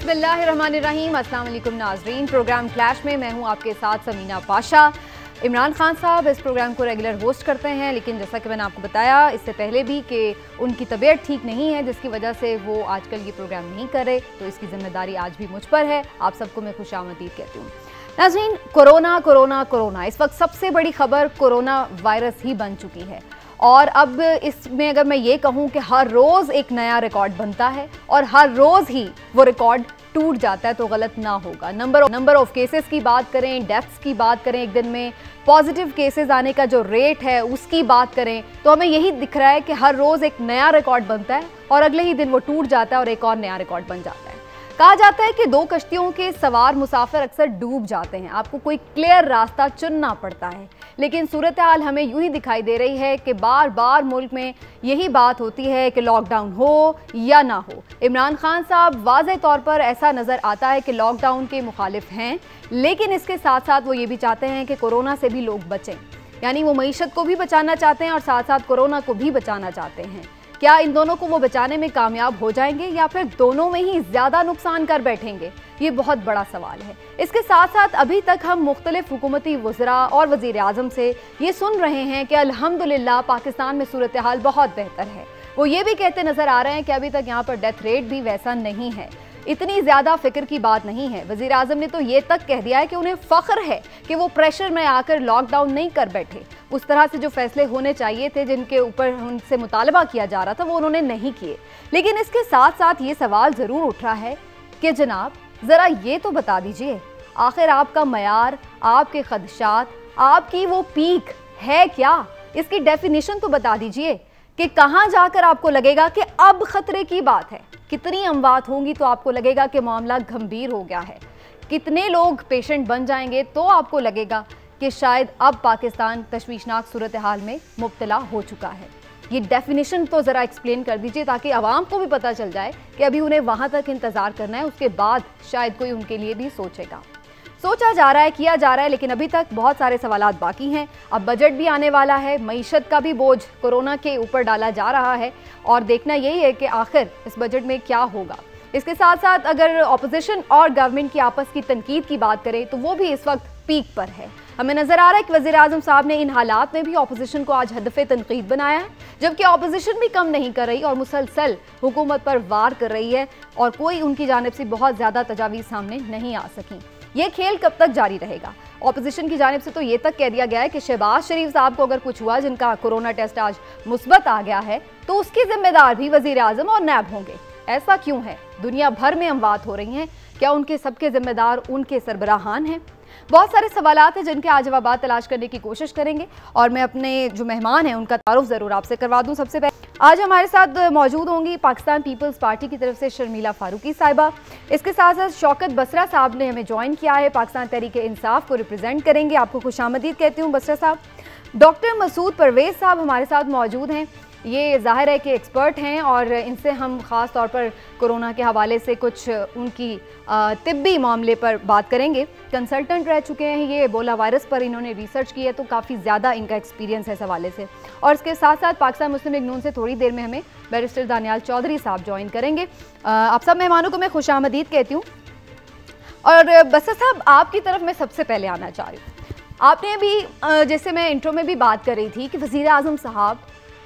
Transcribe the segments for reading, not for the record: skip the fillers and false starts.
बिस्मिल्लाहिर्रहमानिर्रहीम। अस्सलाम वालेकुम नाजरीन। प्रोग्राम क्लैश में मैं हूं आपके साथ समीना पाशा। इमरान खान साहब इस प्रोग्राम को रेगुलर होस्ट करते हैं, लेकिन जैसा कि मैंने आपको बताया इससे पहले भी कि उनकी तबीयत ठीक नहीं है, जिसकी वजह से वो आजकल ये प्रोग्राम नहीं कर रहे, तो इसकी जिम्मेदारी आज भी मुझ पर है। आप सबको मैं खुशामदीद कहती हूँ। नाज़रीन, कोरोना कोरोना कोरोना इस वक्त सबसे बड़ी खबर कोरोना वायरस ही बन चुकी है। और अब इसमें अगर मैं ये कहूँ कि हर रोज़ एक नया रिकॉर्ड बनता है और हर रोज़ ही वो रिकॉर्ड टूट जाता है तो गलत ना होगा। नंबर ऑफ केसेस की बात करें, डेथ्स की बात करें, एक दिन में पॉजिटिव केसेस आने का जो रेट है उसकी बात करें, तो हमें यही दिख रहा है कि हर रोज़ एक नया रिकॉर्ड बनता है और अगले ही दिन वो टूट जाता है और एक और नया रिकॉर्ड बन जाता है। कहा जाता है कि दो कश्तियों के सवार मुसाफिर अक्सर डूब जाते हैं, आपको कोई क्लियर रास्ता चुनना पड़ता है, लेकिन सूरत हाल हमें यूं ही दिखाई दे रही है कि बार बार मुल्क में यही बात होती है कि लॉकडाउन हो या ना हो। इमरान खान साहब वाज़ेह तौर पर ऐसा नज़र आता है कि लॉकडाउन के मुखालिफ हैं, लेकिन इसके साथ साथ वो ये भी चाहते हैं कि कोरोना से भी लोग बचें, यानी वो मईशत को भी बचाना चाहते हैं और साथ साथ कोरोना को भी बचाना चाहते हैं। क्या इन दोनों को वो बचाने में कामयाब हो जाएंगे या फिर दोनों में ही ज़्यादा नुकसान कर बैठेंगे, ये बहुत बड़ा सवाल है। इसके साथ साथ अभी तक हम मुख्तलिफ हुकूमती वज़रा और वज़ीर आज़म से ये सुन रहे हैं कि अल्हम्दुलिल्लाह पाकिस्तान में सूरत हाल बहुत बेहतर है। वो ये भी कहते नज़र आ रहे हैं कि अभी तक यहाँ पर डेथ रेट भी वैसा नहीं है, इतनी ज़्यादा फिक्र की बात नहीं है। वज़ीर आज़म ने तो ये तक कह दिया है कि उन्हें फ़ख्र है कि वो प्रेशर में आकर लॉकडाउन नहीं कर बैठे। उस तरह से जो फैसले होने चाहिए थे, जिनके ऊपर उनसे मुतालबा किया जा रहा था, वो उन्होंने नहीं किए। लेकिन इसके साथ साथ ये सवाल ज़रूर उठ रहा है कि जनाब ज़रा ये तो बता दीजिए, आखिर आपका मयार, आपके खदशात, आपकी वो पीक है क्या? इसकी डेफिनेशन तो बता दीजिए कि कहाँ जाकर आपको लगेगा कि अब ख़तरे की बात है। कितनी अमवात होंगी तो आपको लगेगा कि मामला गंभीर हो गया है? कितने लोग पेशेंट बन जाएंगे तो आपको लगेगा कि शायद अब पाकिस्तान तशवीशनाक सूरत हाल में मुब्तला हो चुका है? ये डेफिनेशन तो ज़रा एक्सप्लेन कर दीजिए ताकि आवाम को भी पता चल जाए कि अभी उन्हें वहाँ तक इंतज़ार करना है, उसके बाद शायद कोई उनके लिए भी सोचेगा। सोचा जा रहा है, किया जा रहा है, लेकिन अभी तक बहुत सारे सवालात बाकी हैं। अब बजट भी आने वाला है, मईशत का भी बोझ कोरोना के ऊपर डाला जा रहा है और देखना यही है कि आखिर इस बजट में क्या होगा। इसके साथ साथ अगर अपोजिशन और गवर्नमेंट की आपस की तनकीद की बात करें तो वो भी इस वक्त पीक पर है। हमें नजर आ रहा है कि वज़ीर आज़म साहब ने इन हालात में भी अपोजिशन को आज हदफ़े तनकीद बनाया है, जबकि अपोजिशन भी कम नहीं कर रही और मुसलसल हुकूमत पर वार कर रही है और कोई उनकी जानिब से बहुत ज़्यादा तजावीज़ सामने नहीं आ सकी। ये खेल कब तक जारी रहेगा? ऑपोजिशन की जानिब से तो ये तक कह दिया गया है कि शहबाज शरीफ साहब को अगर कुछ हुआ, जिनका कोरोना टेस्ट आज मुस्बत आ गया है, तो उसके जिम्मेदार भी वज़ीर आज़म और नैब होंगे। ऐसा क्यों है? दुनिया भर में अमवात हो रही हैं, क्या उनके सबके जिम्मेदार उनके सरबराहान हैं? बहुत सारे सवालात हैं जिनके आज जवाब तलाश करने की कोशिश करेंगे और मैं अपने जो मेहमान हैं उनका तारुफ ज़रूर आपसे करवा दूं। सबसे पहले आज हमारे साथ मौजूद होंगी पाकिस्तान पीपल्स पार्टी की तरफ से शर्मिला फारूकी साहिबा। इसके साथ साथ शौकत बसरा साहब ने हमें ज्वाइन किया है, पाकिस्तान तहरीक इंसाफ को रिप्रेजेंट करेंगे। आपको खुशामदीद कहती हूँ बसरा साहब। डॉक्टर मसूद परवेज़ साहब हमारे साथ मौजूद हैं, ये ज़ाहिर है कि एक्सपर्ट हैं और इनसे हम ख़ास तौर पर कोरोना के हवाले से कुछ उनकी तिब्बी मामले पर बात करेंगे। कंसल्टेंट रह चुके हैं, ये एबोला वायरस पर इन्होंने रिसर्च की है, तो काफ़ी ज़्यादा इनका एक्सपीरियंस है इस हवाले से। और इसके साथ साथ पाकिस्तान मुस्लिम लीग नून से थोड़ी देर में हमें बैरिस्टर दानियाल चौधरी साहब ज्वाइन करेंगे। आप सब मेहमानों को मैं खुशामदीद कहती हूँ। और बसर साहब, आपकी तरफ मैं सबसे पहले आना चाह रही हूँ। आपने अभी जैसे मैं इंट्रो में भी बात कर रही थी कि वज़ीर आज़म साहब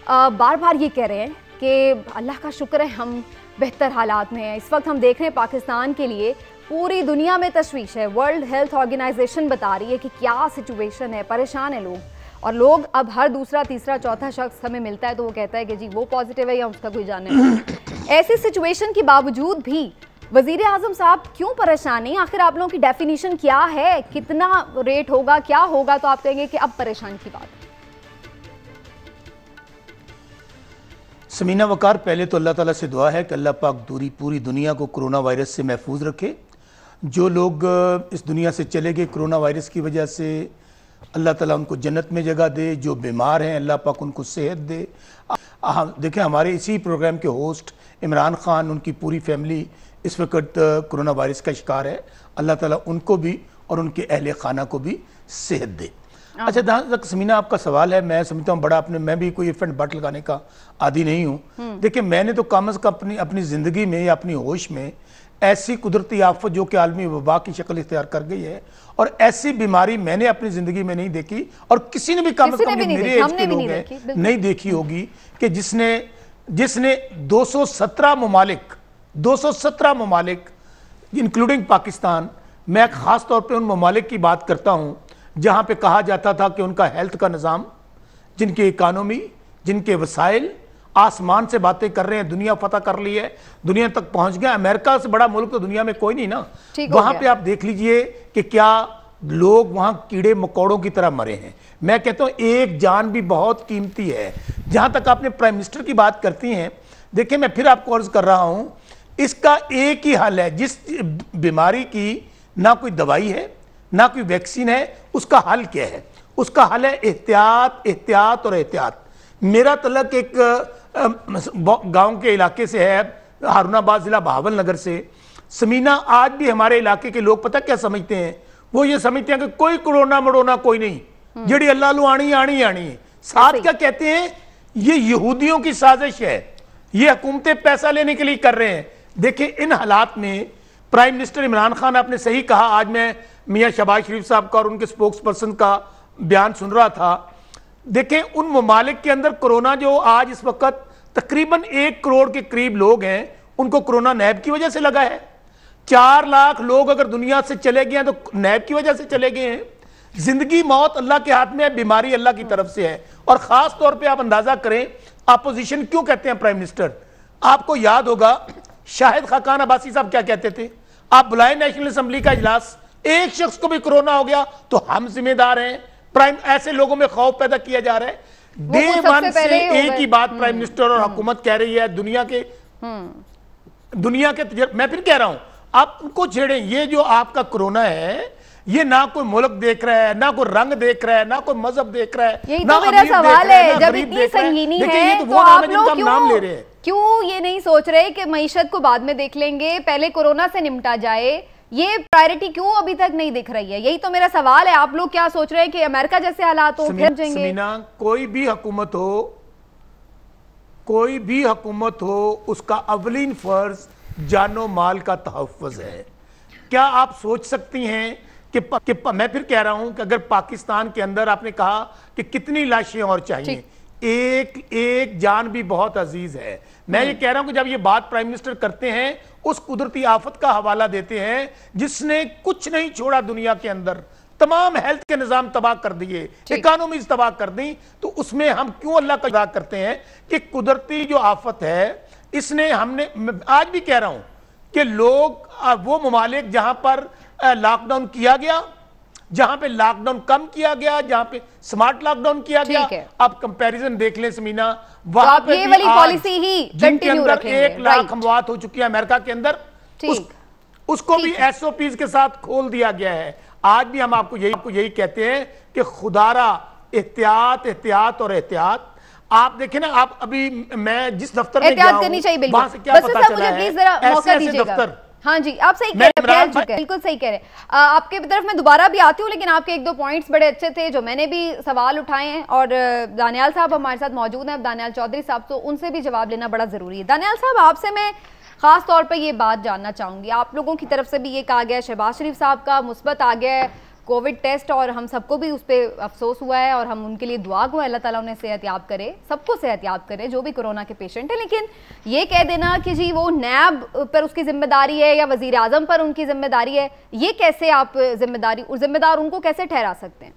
बार बार ये कह रहे हैं कि अल्लाह का शुक्र है हम बेहतर हालात में हैं। इस वक्त हम देख रहे हैं पाकिस्तान के लिए पूरी दुनिया में तशवीश है। वर्ल्ड हेल्थ ऑर्गेनाइजेशन बता रही है कि क्या सिचुएशन है, परेशान है लोग। और लोग अब हर दूसरा तीसरा चौथा शख्स हमें मिलता है तो वो कहता है कि जी वो पॉजिटिव है या उसका कोई जानने नहीं। ऐसी सिचुएशन के बावजूद भी वज़ीर आज़म साहब क्यों परेशान नहीं? आखिर आप लोगों की डेफिनेशन क्या है? कितना रेट होगा, क्या होगा तो आप कहेंगे कि अब परेशान की बात? समीना वकार, पहले तो अल्लाह ताला से दुआ है कि अल्लाह पाक पूरी दुनिया को कोरोना वायरस से महफूज रखे। जो लोग इस दुनिया से चले गए कोरोना वायरस की वजह से, अल्लाह ताला उनको जन्नत में जगह दे। जो बीमार हैं अल्लाह पाक उनको सेहत दे। देखें, हमारे इसी प्रोग्राम के होस्ट इमरान खान, उनकी पूरी फैमिली इस वक्त कोरोना वायरस का शिकार है। अल्लाह ताला उनको भी और उनके अहले खाना को भी सेहत दे। अच्छा, जहाँ तक समीना आपका सवाल है, मैं समझता हूँ बड़ा मैं भी कोई इफेंट बट लगाने का आदी नहीं हूँ। देखिए, मैंने तो कम अज़ कम अपनी ज़िंदगी में या अपनी होश में ऐसी कुदरती आफत जो कि आलमी वबा की शक्ल इख्तियार कर गई है, और ऐसी बीमारी मैंने अपनी ज़िंदगी में नहीं देखी, और किसी ने भी कम से कम मेरे एज के लोग हैं नहीं देखी होगी, कि जिसने 217 ममालिक इंक्लूडिंग पाकिस्तान, मैं ख़ास तौर पे उन ममालिक की बात करता हूँ जहाँ पे कहा जाता था कि उनका हेल्थ का निज़ाम, जिनकी इकानमी, जिनके वसाइल, आसमान से बातें कर रहे हैं, दुनिया फतह कर ली है, दुनिया तक पहुंच गया। अमेरिका से बड़ा मुल्क तो दुनिया में कोई नहीं ना। वहां पे आप देख लीजिए कि क्या लोग वहां कीड़े मकोड़ों की तरह मरे हैं। मैं कहता हूं एक जान भी बहुत कीमती है। जहां तक आपने प्राइम मिनिस्टर की बात करती हैं, देखिए मैं फिर आपको अर्ज कर रहा हूं, इसका एक ही हल है। जिस बीमारी की ना कोई दवाई है ना कोई वैक्सीन है, उसका हल क्या है? उसका हल है एहतियात, एहतियात और एहतियात। मेरा तलक एक गांव के इलाके से है, हारूनाबाद जिला बहावल नगर से। समीना, आज भी हमारे इलाके के लोग पता क्या समझते हैं? वो ये समझते हैं कि कोई कोरोना मरोना कोई नहीं, जड़ी अल्लाह लू आनी आनी आनी है। साथ क्या कहते हैं? ये यहूदियों की साजिश है, ये हुकूमतें पैसा लेने के लिए कर रहे हैं। देखिए इन हालात में प्राइम मिनिस्टर इमरान खान, आपने सही कहा, आज मैं मियां शहबाज शरीफ साहब का और उनके स्पोक्स पर्सन का बयान सुन रहा था। देखें उन ममालिक के अंदर कोरोना जो आज इस वक्त तकरीबन 1 करोड़ के करीब लोग हैं, उनको कोरोना नैब की वजह से लगा है। 4 लाख लोग अगर दुनिया से चले गए हैं तो नैब की वजह से चले गए हैं। जिंदगी मौत अल्लाह के हाथ में है, बीमारी अल्लाह की तरफ से है। और खास तौर पे आप अंदाजा करें अपोजिशन क्यों कहते हैं प्राइम मिनिस्टर। आपको याद होगा शाहिद खाकान अब्बासी साहब क्या कहते थे? आप बुलाए नेशनल असेंबली का इजलास, एक शख्स को भी कोरोना हो गया तो हम जिम्मेदार हैं। प्राइम ऐसे लोगों में खौफ पैदा किया जा रहा है। डे वन से एक ही बात प्राइम मिनिस्टर और हुकूमत कह रही है, दुनिया के मैं फिर कह रहा हूं, आप उनको छेड़ें। ये जो आपका कोरोना है, ये ना कोई मुल्क देख रहा है, ना कोई रंग देख रहा है, ना कोई मजहब देख रहा है। यही तो मेरा सवाल है, जब इतनी संगीनी है तो आप लोग क्यों ये नहीं सोच रहे कि मईशत को बाद में देख लेंगे, पहले कोरोना से निपटा जाए? ये प्रायोरिटी क्यों अभी तक नहीं दिख रही है? यही तो मेरा सवाल है। आप लोग क्या सोच रहे हैं कि अमेरिका जैसे हालात हो फिर जाएंगे? समीना, कोई भी हुकूमत हो, उसका अवलीन फर्ज जानो माल का तहफ़्फ़ुज़ है। क्या आप सोच सकती हैं कि मैं फिर कह रहा हूं कि अगर पाकिस्तान के अंदर आपने कहा कि कितनी लाशें और चाहिए, एक जान भी बहुत अजीज है। मैं ये कह रहा हूं कि जब ये बात प्राइम मिनिस्टर करते हैं, उस कुदरती आफत का हवाला देते हैं जिसने कुछ नहीं छोड़ा दुनिया के अंदर, तमाम हेल्थ के निजाम तबाह कर दिए, इकोनॉमीज तबाह कर दी, तो उसमें हम क्यों अल्लाह का इज़्ज़त करते हैं कि कुदरती जो आफत है इसने हमने, आज भी कह रहा हूं कि लोग वो ममालिक जहां पर लॉकडाउन किया गया, जहां पे लॉकडाउन कम किया गया, जहां पे स्मार्ट लॉकडाउन किया गया, आप कंपैरिजन देख लें समीना, वहां पे ये वाली पॉलिसी ही कंटिन्यू रखेंगे। 1 लाख हमवात हो चुकी है अमेरिका के अंदर, उसको भी एसओपीज के साथ खोल दिया गया है। आज भी हम आपको यही कहते हैं कि खुदारा एहतियात, एहतियात और एहतियात। आप देखें ना, आप अभी मैं जिस दफ्तर में गया हूं, करनी चाहिए बिल्कुल। वहां से क्या पता चला है, ऐसे दफ्तर। हाँ जी, आप सही कह रहे हैं, बिल्कुल सही कह रहे हैं। आपके तरफ मैं दोबारा भी आती हूँ, लेकिन आपके 1-2 पॉइंट्स बड़े अच्छे थे जो मैंने भी सवाल उठाए हैं, और दानियाल साहब हमारे साथ मौजूद हैं, दानियाल चौधरी साहब, तो उनसे भी जवाब लेना बड़ा जरूरी है। दानियाल साहब, आपसे मैं खास तौर पर ये बात जानना चाहूंगी, आप लोगों की तरफ से भी ये कहा गया, शहबाज शरीफ साहब का मुस्बत आ गया है कोविड टेस्ट, और हम सबको भी उस पर अफसोस हुआ है और हम उनके लिए दुआ को अल्लाह ताला उन्हें सेहतयाब करे, सबको सेहतयाब करे जो भी कोरोना के पेशेंट है। लेकिन ये कह देना कि जी वो नैब पर उसकी जिम्मेदारी है या वजीर आजम पर उनकी जिम्मेदारी है, ये कैसे आप जिम्मेदार उनको कैसे ठहरा सकते हैं?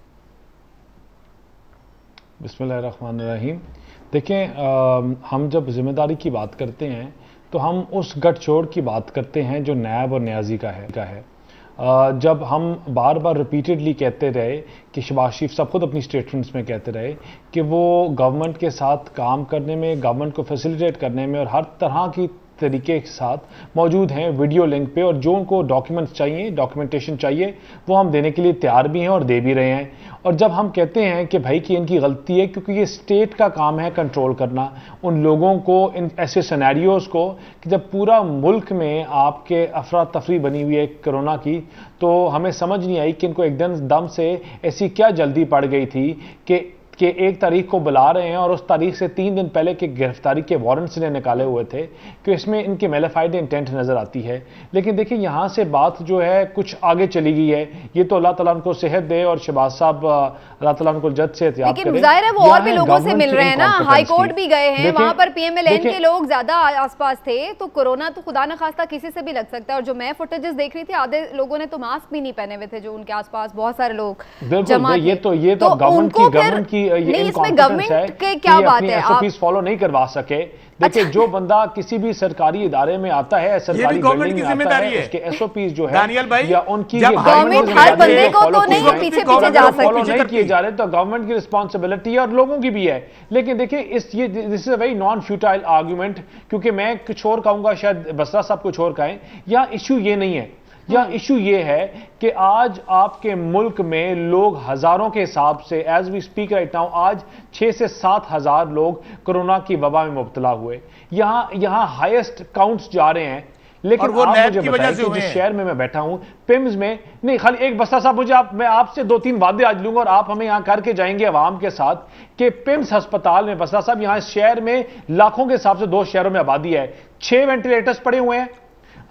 बिस्मिल्लाहिर्रहमानिर्रहीम। देखें, हम जब जिम्मेदारी की बात करते हैं तो हम उस गठजोड़ की बात करते हैं जो नैब और न्याजी का है। जब हम बार बार रिपीटेडली कहते रहे कि शहबाज शरीफ साहब खुद अपनी स्टेटमेंट्स में कहते रहे कि वो गवर्नमेंट के साथ काम करने में, गवर्नमेंट को फैसिलिटेट करने में और हर तरह की तरीके के साथ मौजूद हैं वीडियो लिंक पे, और जो उनको डॉक्यूमेंट्स चाहिए, डॉक्यूमेंटेशन चाहिए, वो हम देने के लिए तैयार भी हैं और दे भी रहे हैं। और जब हम कहते हैं कि भाई कि इनकी गलती है, क्योंकि ये स्टेट का काम है कंट्रोल करना उन लोगों को, इन ऐसे सिनेरियोज को, कि जब पूरा मुल्क में आपके अफरा तफरी बनी हुई है कोरोना की, तो हमें समझ नहीं आई कि इनको एकदम से ऐसी क्या जल्दी पड़ गई थी कि कि 1 तारीख को बुला रहे हैं और उस तारीख से 3 दिन पहले के गिरफ्तारी के वारंट्स ने निकाले हुए थे कि इसमें इनकी मेलाफाइड इंटेंट नजर आती है। लेकिन देखिए यहाँ से बात जो है कुछ आगे चली गई है। ये तो अल्लाह ताला उनको सेहत दे और शहबाज साहब अल्लाह ताला उनको जल्द से एहतियात करे। लेकिन जाहिर है वो और भी लोगों से मिल रहे हैं ना, हाई कोर्ट भी गए हैं, वहां पर पीएमएलएन के लोग ज्यादा आसपास थे, तो कोरोना तो खुदा न खास्ता किसी से भी लग सकता है। और जो मैं फुटेजेस देख रही थी, आधे लोगों ने तो मास्क भी नहीं पहने हुए थे, जो उनके आसपास बहुत सारे लोग जमा थे। ये तो गवर्नमेंट की इसमें गवर्नमेंट के क्या बात है, आप फॉलो नहीं करवा सके। देखिए जो बंदा किसी भी सरकारी इदारे में आता है, सरकारी बिल्डिंग में आता है, उसके एसओपीज जो है या उनकी गवर्नमेंट हर बंदे को तो नहीं पीछे जा सकती, फॉलो नहीं किए जा रहे, तो गवर्नमेंट की रिस्पॉन्सिबिलिटी है और लोगों की भी है। लेकिन देखिए this is a very non futile argument, क्योंकि मैं कुछ और कहूंगा, शायद बसरा साहब कुछ और कहें। या इशू ये नहीं है, या इशू ये है कि आज आपके मुल्क में लोग हजारों के हिसाब से, as we speak right now, आज 6 से 7 हजार लोग कोरोना की वबा में मुब्तला हुए। यहां हाईएस्ट काउंट्स जा रहे हैं। लेकिन वो आप मुझे बताएं कि जिस शहर में मैं बैठा हूं, पिम्स में नहीं, खाली एक बस्ता साहब मुझे मैं आपसे 2-3 वादे आज लूंगा और आप हमें यहां करके जाएंगे अवाम के साथ कि पिम्स अस्पताल में, बस्ता साहब, यहां इस शहर में लाखों के हिसाब से 2 शहरों में आबादी है, 6 वेंटिलेटर्स पड़े हुए हैं।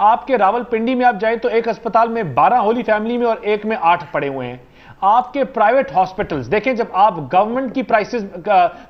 आपके रावलपिंडी में आप जाएं तो एक अस्पताल में 12 होली फैमिली में और एक में 8 पड़े हुए हैं। आपके प्राइवेट हॉस्पिटल्स देखें, जब आप गवर्नमेंट की प्राइसेस,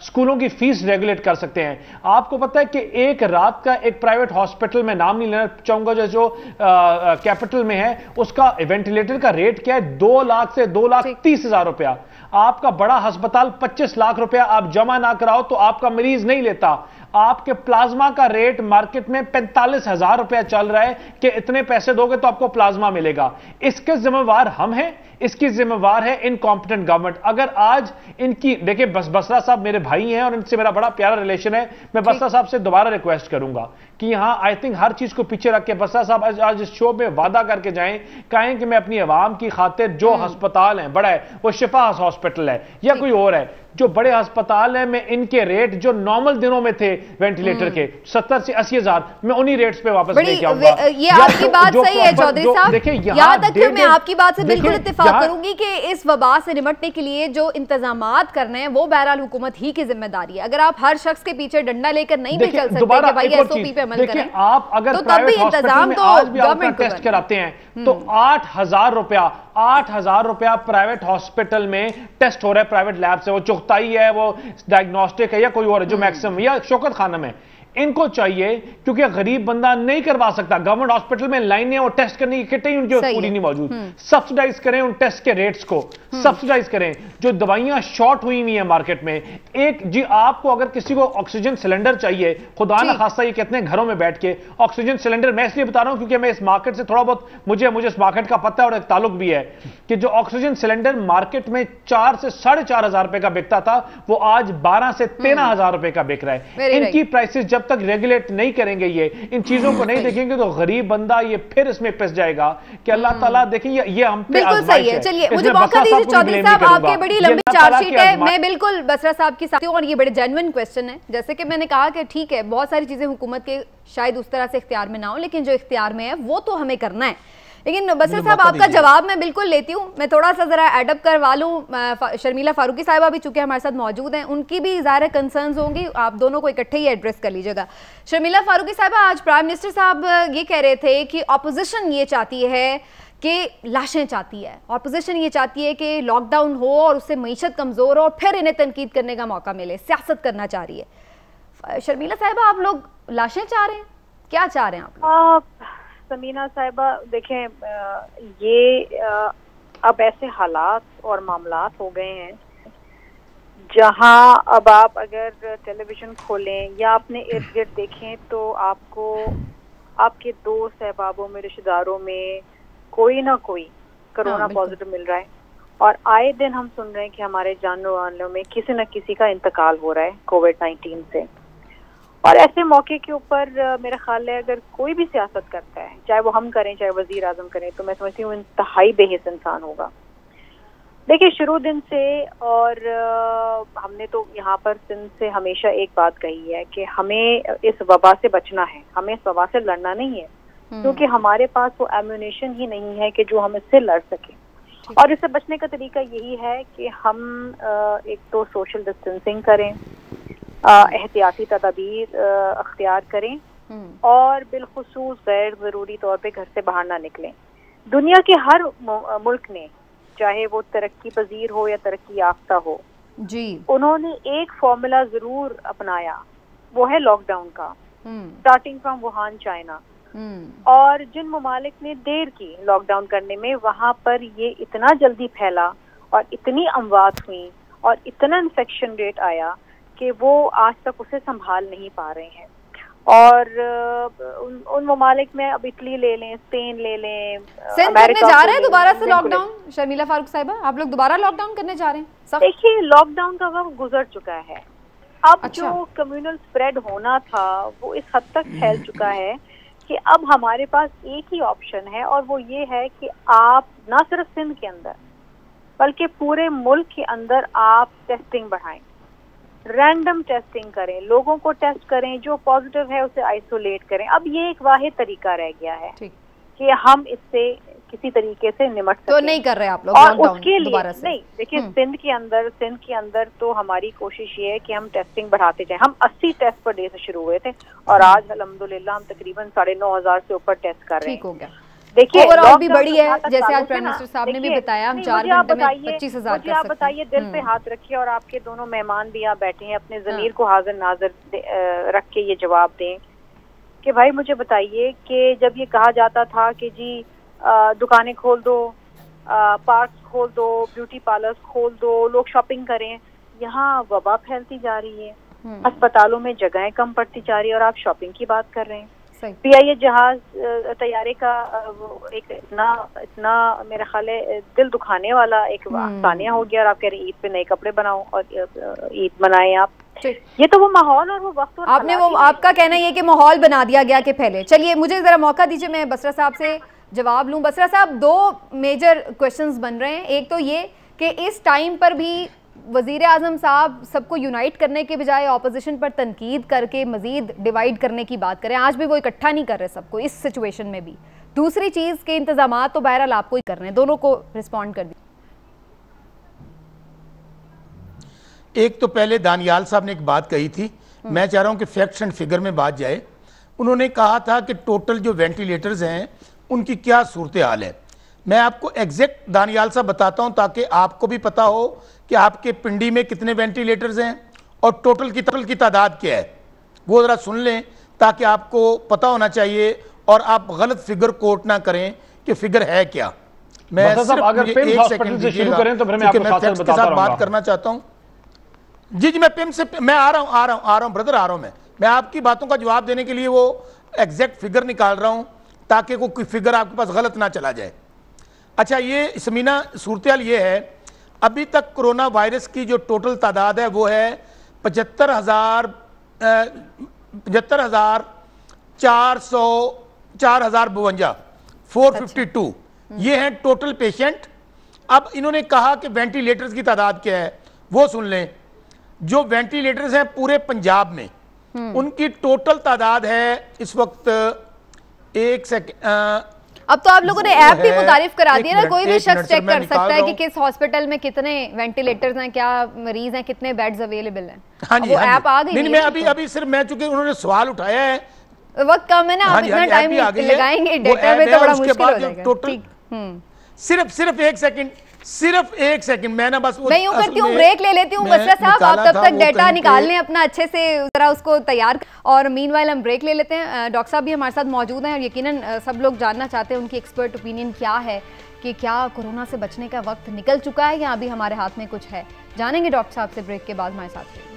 स्कूलों की फीस रेगुलेट कर सकते हैं, आपको पता है कि एक रात का एक प्राइवेट हॉस्पिटल, में नाम नहीं लेना चाहूंगा, जो कैपिटल में है, उसका वेंटिलेटर का रेट क्या है? 2 लाख से 2,30,000 रुपया। आपका बड़ा अस्पताल 25 लाख रुपया आप जमा ना कराओ तो आपका मरीज नहीं लेता। आपके प्लाज्मा का रेट मार्केट में 45,000 रुपया चल रहा है कि इतने पैसे दोगे तो आपको प्लाज्मा मिलेगा। इसके जिम्मेवार हम हैं, इसकी जिम्मेवार है इनकॉम्पिटेंट गवर्नमेंट। अगर आज इनकी, देखिए बसरा साहब मेरे भाई हैं और इनसे मेरा बड़ा प्यारा रिलेशन है, मैं बसरा साहब से दोबारा रिक्वेस्ट करूंगा कि यहां आई थिंक हर चीज को पीछे रख के बसरा साहब आज इस शो में वादा करके जाएं, कहें कि मैं अपनी आवाम की खातिर जो अस्पताल है बड़ा है, वो शिफा हॉस्पिटल है या कोई और है, जो बड़े अस्पताल है, मैं इनके रेट जो नॉर्मल दिनों में थे वेंटिलेटर के 70 से 80 हजार, मैं उन्हीं रेट्स पे वापस लेके आऊंगा। ये आपकी बात सही है चौधरी साहब। देखिए यहां तक कि मैं आपकी बात से बिल्कुल इत्तेफाक करूंगी कि इस वबा से निपटने के लिए जो इंतजामात करने हैं वो बहरहाल हुकूमत ही की जिम्मेदारी है। अगर आप हर शख्स के पीछे डंडा लेकर नहीं भी चल सकते कि भाई एसओपी पे अमल करें, आप अगर तो तब भी इंतजाम तो गवर्नमेंट को टेस्ट कराते हैं तो 8,000 रुपया प्राइवेट हॉस्पिटल में टेस्ट हो रहा है, प्राइवेट लैब से, वो चुगताई है, वो डायग्नोस्टिक है या कोई और है, जो मैक्सिमम, या शौकत खानम है। इनको चाहिए, क्योंकि गरीब बंदा नहीं करवा सकता, गवर्नमेंट हॉस्पिटल में लाइनें और टेस्ट करने की किटें उनकी पूरी नहीं मौजूद, सब्सिडाइज करें उन टेस्ट के रेट्स को, सब्सिडाइज करें। जो दवाइयां शॉर्ट हुई हुई है मार्केट में, एक जी आपको अगर किसी को ऑक्सीजन सिलेंडर चाहिए, खुदा ना खास्ता ये कितने घरों में बैठ के ऑक्सीजन सिलेंडर, मैं इसलिए बता रहा हूं क्योंकि मैं इस मार्केट से थोड़ा बहुत मुझे इस मार्केट का पता है और एक ताल्लुक भी है कि जो ऑक्सीजन सिलेंडर मार्केट में 4 से 4,500 रुपए का बिकता था, वो आज 12 से 13,000 रुपए का बिक रहा है। इनकी प्राइसेस जब तक रेगुलेट नहीं करेंगे, ये इन चीजों को नहीं देखेंगे, तो गरीब बंदा ये फिर इसमें पिस जाएगा कि अल्लाह ताला देखिए ये हम पे बिल्कुल सही है। चलिए मुझे मौका दीजिए चौधरी साहब, आपके बड़ी लंबी चार्जशीट है, मैं बिल्कुल बसरा साहब की साथ हूं और ये बड़े जेन्युइन क्वेश्चन है। जैसे कि मैंने कहा कि ठीक है, बहुत सारी चीजें हुकूमत के शायद उस तरह से इख्तियार में ना हो, लेकिन जो इख्तियार में है वो तो हमें करना है। लेकिन बसर साहब आपका जवाब मैं बिल्कुल लेती हूँ, मैं थोड़ा सा जरा एडअप करवा लूँ। शर्मिला फारूकी साहिबा भी चूंकि हमारे साथ मौजूद हैं, उनकी भी ज़ाहिर कंसर्न्स होंगी, आप दोनों को इकट्ठे ही एड्रेस कर लीजिएगा। शर्मिला फारूकी साहिबा, आज प्राइम मिनिस्टर साहब ये कह रहे थे कि अपोजिशन ये चाहती है कि लाशें चाहती है, अपोजिशन ये चाहती है कि लॉकडाउन हो और उससे मईशत कमज़ोर हो और फिर इन्हें तनकीद करने का मौका मिले, सियासत करना चाह रही है। शर्मिला साहिबा, आप लोग लाशें चाह रहे हैं, क्या चाह रहे हैं आप? समीना साहिबा, देखें, ये अब ऐसे हालात और मामलात हो गए हैं जहां अब आप अगर टेलीविजन खोलें या अपने इर्द गिर्द देखें तो आपको आपके दोस्त अहबाबों में, रिश्तेदारों में कोई ना कोई कोरोना पॉजिटिव मिल रहा है। और आए दिन हम सुन रहे हैं कि हमारे जानने वालों में किसी न किसी का इंतकाल हो रहा है कोविड-19 से। और ऐसे मौके के ऊपर मेरा ख्याल है अगर कोई भी सियासत करता है, चाहे वो हम करें चाहे वजीर आजम करें, तो मैं समझती हूँ इंतहाई बेहिस इंसान होगा। देखिए, शुरू दिन से और हमने तो यहाँ पर सिंध से हमेशा एक बात कही है कि हमें इस वबा से बचना है, हमें इस वबा से लड़ना नहीं है, क्योंकि हमारे पास वो एम्यूनेशन ही नहीं है कि जो हम इससे लड़ सकें। और इससे बचने का तरीका यही है कि हम एक तो सोशल डिस्टेंसिंग करें, एहतियाती तदाबीर अख्तियार करें और बिलखुसूस गैर ज़रूरी तौर पे घर से बाहर ना निकलें। दुनिया के हर मुल्क ने, चाहे वो तरक्की पजीर हो या तरक्की याफ्ता हो जी, उन्होंने एक फॉर्मूला जरूर अपनाया, वो है लॉकडाउन का, स्टार्टिंग फ्रॉम वुहान चाइना। और जिन ममालिक ने देर की लॉकडाउन करने में, वहाँ पर ये इतना जल्दी फैला और इतनी अमवात हुई और इतना इन्फेक्शन रेट आया कि वो आज तक उसे संभाल नहीं पा रहे हैं। और उन ममालिक में अब इटली ले लें, स्पेन ले लें, सिंध करने जा रहे हैं दोबारा से लॉकडाउन। शर्मिला फारूक साहिबा, आप लोग दोबारा लॉकडाउन करने जा रहे हैं? देखिए, लॉकडाउन का वक्त गुजर चुका है। अब जो कम्युनल स्प्रेड होना था वो इस हद तक फैल चुका है कि अब हमारे पास एक ही ऑप्शन है, और वो ये है कि आप ना सिर्फ सिंध के अंदर बल्कि पूरे मुल्क के अंदर आप टेस्टिंग बढ़ाएं, रैंडम टेस्टिंग करें, लोगों को टेस्ट करें, जो पॉजिटिव है उसे आइसोलेट करें। अब ये एक वाहिद तरीका रह गया है कि हम इससे किसी तरीके से निपट सकें। तो नहीं कर रहे आप लोग और उसके लिए नहीं, देखिए सिंध के अंदर तो हमारी कोशिश ये है कि हम टेस्टिंग बढ़ाते जाएं। हम 80 टेस्ट पर डे से शुरू हुए थे और आज अल्हम्दुलिल्लाह हम तकरीबन 9,500 से ऊपर टेस्ट कर रहे हैं। ठीक हो गया। देखिए, ओवरऑल भी बड़ी है, जैसे आज प्राइम मिनिस्टर साहब ने भी बताया, हम 4 घंटे में 25,000 कर सकते हैं। आप बताइए, दिल पे हाथ रखिए और आपके दोनों मेहमान भी यहाँ बैठे हैं, अपने ज़मीर को हाजिर नाज़िर रख के ये जवाब दें कि भाई मुझे बताइए कि जब ये कहा जाता था कि जी दुकानें खोल दो, पार्क खोल दो, ब्यूटी पार्लर्स खोल दो, लोग शॉपिंग करें, यहाँ वबा फैलती जा रही है, अस्पतालों में जगहें कम पड़ती जा रही है और आप शॉपिंग की बात कर रहे हैं। पीआईए जहाज तैयारे का एक इतना मेरा ख्याल है दिल दुखाने वाला एक सानिया हो गया, और आप कह रहे हैं ईद पे नए कपड़े बनाओ और ईद मनाएं आप। ये तो वो माहौल और वो वक्त और आपने वो, आपका कहना ये कि माहौल बना दिया गया कि पहले। चलिए, मुझे जरा मौका दीजिए, मैं बसरा साहब से जवाब लूं। बसरा साहब, 2 मेजर क्वेश्चंस बन रहे हैं। एक तो ये कि इस टाइम पर भी वज़ीर आज़म साहब सबको यूनाइट करने के बजाय ऑपोजिशन पर तनकीद करके मज़ीद डिवाइड करने की बात करें। आज भी वो इकट्ठा नहीं कर रहे सबको इस सिचुएशन में भी। दूसरी चीज़ के इंतजाम तो बहरहाल आपको ही कर रहे हैं। दोनों को रिस्पॉन्ड कर दीजिए। एक तो पहले दानियाल साहब ने एक बात कही थी, मैं चाह रहा हूं कि फैक्ट्स एंड फिगर में बात जाए। उन्होंने कहा था कि टोटल जो वेंटिलेटर्स हैं उनकी क्या सूरत हाल है। मैं आपको एग्जैक्ट दानियाल साहब बताता हूं ताकि आपको भी पता हो कि आपके पिंडी में कितने वेंटिलेटर्स हैं और टोटल की तादाद क्या है, वो ज़रा सुन लें ताकि आपको पता होना चाहिए और आप गलत फिगर कोट ना करें कि फिगर है क्या। मैं अगर एक सेकंड से शुरू करें तो फिर मैं आपको फैक्ट्स के साथ बात करना चाहता हूं। जी, मैं पिम से मैं आ रहा हूं ब्रदर, आ रहा हूं। मैं आपकी बातों का जवाब देने के लिए वो एग्जैक्ट फिगर निकाल रहा हूं ताकि कोई फिगर आपके पास गलत ना चला जाए। अच्छा, ये समीना सूरत हाल ये है, अभी तक कोरोना वायरस की जो टोटल तादाद है वो है 4,52 ये हैं टोटल पेशेंट। अब इन्होंने कहा कि वेंटिलेटर्स की तादाद क्या है वो सुन लें। जो वेंटिलेटर्स हैं पूरे पंजाब में उनकी टोटल तादाद है इस वक्त, एक सेकंड, अब तो आप लोगों ने ऐप भी मुतारिफ करा दिया ना, कोई भी शख्स चेक कर सकता है कि किस हॉस्पिटल में कितने वेंटिलेटर्स हैं, क्या मरीज हैं, कितने बेड्स अवेलेबल हैं। हाँ जी, ऐप आ गई। नहीं, मैं अभी सिर्फ मैं चूंकि उन्होंने सवाल उठाया है, वक्त कम है ना, आप इतना टाइम लगाएंगे डेटा में तो बड़ा मुश्किल हो जाएगा। सिर्फ एक सेकंड मैं ना बस मैं यूं करती हूँ, ब्रेक ले लेती हूँ। बसरा साहब, आप तब तक डेटा निकाल लें अपना अच्छे से, जरा उसको तैयार, और मीनवाइल हम ब्रेक ले लेते हैं। डॉक्टर साहब भी हमारे साथ मौजूद हैं और यकीनन सब लोग जानना चाहते हैं उनकी एक्सपर्ट ओपिनियन क्या है कि क्या कोरोना से बचने का वक्त निकल चुका है या अभी हमारे हाथ में कुछ है। जानेंगे डॉक्टर साहब से ब्रेक के बाद। हमारे साथ रहिए।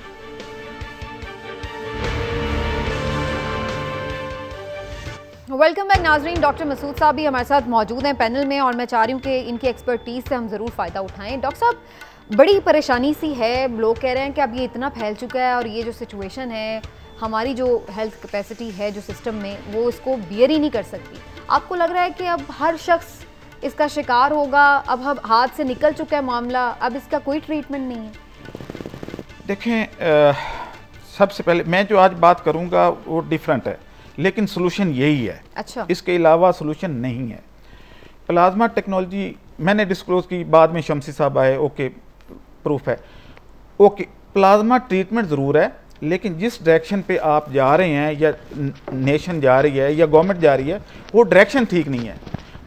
वेलकम बैक नाजरीन। डॉक्टर मसूद साहब भी हमारे साथ मौजूद हैं पैनल में और मैं चाह रही हूँ कि इनकी एक्सपर्टीज़ से हम ज़रूर फ़ायदा उठाएं। डॉक्टर साहब, बड़ी परेशानी सी है, लोग कह रहे हैं कि अब ये इतना फैल चुका है और ये जो सिचुएशन है, हमारी जो हेल्थ कैपेसिटी है जो सिस्टम में, वो इसको बियर ही नहीं कर सकती। आपको लग रहा है कि अब हर शख्स इसका शिकार होगा, अब हाथ से निकल चुका है मामला, अब इसका कोई ट्रीटमेंट नहीं है? देखें, सबसे पहले मैं जो आज बात करूँगा वो डिफरेंट है, लेकिन सोल्यूशन यही है। अच्छा, इसके अलावा सोल्यूशन नहीं है। प्लाज्मा टेक्नोलॉजी मैंने डिस्क्लोज की, बाद में शमसी साहब आए, ओके प्रूफ है, ओके प्लाज्मा ट्रीटमेंट ज़रूर है, लेकिन जिस डायरेक्शन पे आप जा रहे हैं या नेशन जा रही है या गवर्नमेंट जा रही है वो डायरेक्शन ठीक नहीं है।